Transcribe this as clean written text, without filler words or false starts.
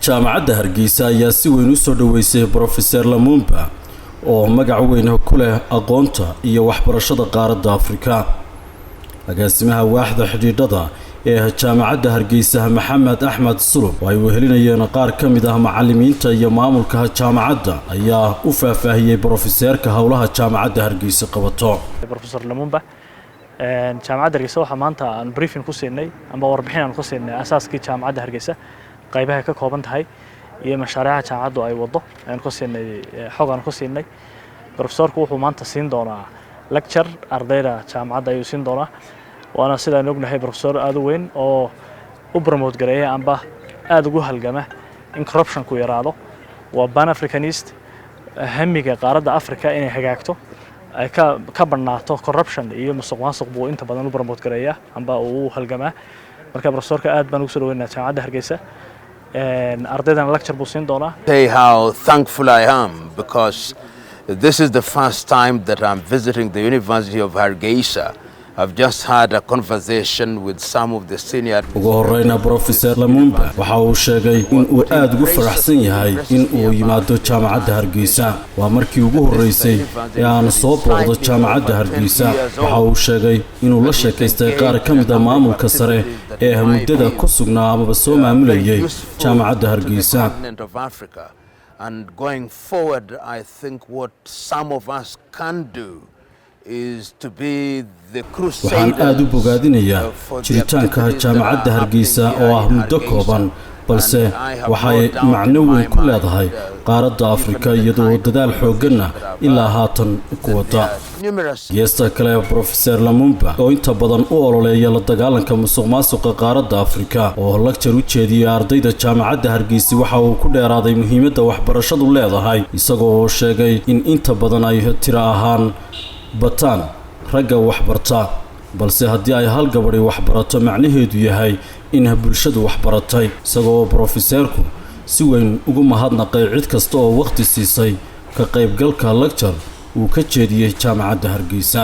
jaamacadda Hargeysa ayaa si weyn u soo dhaweysay Professor Lumumba oo magac weyn ku leh aqoonta iyo waxbarashada qaaradda Afrika. agaasimaha waaxda xidhiidhada ee jaamacadda Hargeysa Maxamed Axmed Sulub oo ay wehelinayeen qaar ka mid ah macallimiinta iyo maamulka jaamacadda ayaa u faahfaahiyay professorka hawlaha jaamacadda Hargeysa qabato. Professor Lumumba jaamacadda Hargeysa waxa maanta aan briefing ku siinay ama warbixin aan ku siinay asaaskii jaamacadda Hargeysa qaybaha ka kooban tahay iyo mashaariicda jaamacaddu ay wado aan ku siinay xogaan ku siinay. Professorku wuxuu maanta siin doonaa lecture ardayda jaamacadda ayuu siin doonaa waana sida aan ognahay professor aad u weyn oo u promote gareeya amba aad ugu halgama in corruption ku yaraado waa pan africanist hamiga qaaradda Afrika inay hagaagto ay ka banaato corruption iyo musuqmaasuq buu inta badan u promote gareeya amba uu halgama. marka professorka aad baan ugu soo dhaweynaa jaamacadda Hargeysa ardaydan lecture buu siin doonaa. Say how thankful I am because this is the first time that I'm visiting the University of Hargeisa. I've just had a conversation with some of the senior. ugu horeyna Professor Lumumba waxa uu sheegay in uu aad ugu faraxsan yahay in uu yimaado jaamacadda Hargeysa. waa markii ugu horeysay ee aan soo booqdo jaamacadda Hargeysa. waxa uu sheegay inuu la sheekaystay qaar ka mid ah maamulka sare ee muddada ku sugnaa ama soo maamulayay jaamacadda Hargeysa. And going forward, I think what some of us can do is to be the crusader. waxaan aad u bogaadinayaa jiritaanka jaamacadda Hargeysa oo ah muddo kooban balse waxay macno weyn ku leedahay qaaradda Afrika iyadoo dadaal xooggan ilaa haatan ku wada. geesta kale Professor Lumumba oo inta badan u ololeeya la dagaalanka musuqmaasuqa qaaradda Afrika oo lecture u jeediyay ardayda jaamacadda Hargeysa waxa uu ku dheeraaday muhiimadda waxbarashadu leedahay isagoo sheegay in inta badan ay tiro ahaan bataan ragga waxbarta balse haddii ay hal gabadhi waxbarato macnaheedu yahay in bulshadu waxbaratay. isagoo professorku si weyn ugu mahadnaqay cid kasta oo waqti siisay ka qaybgalka lecture uu ka jeediyay jaamacadda Hargeysa.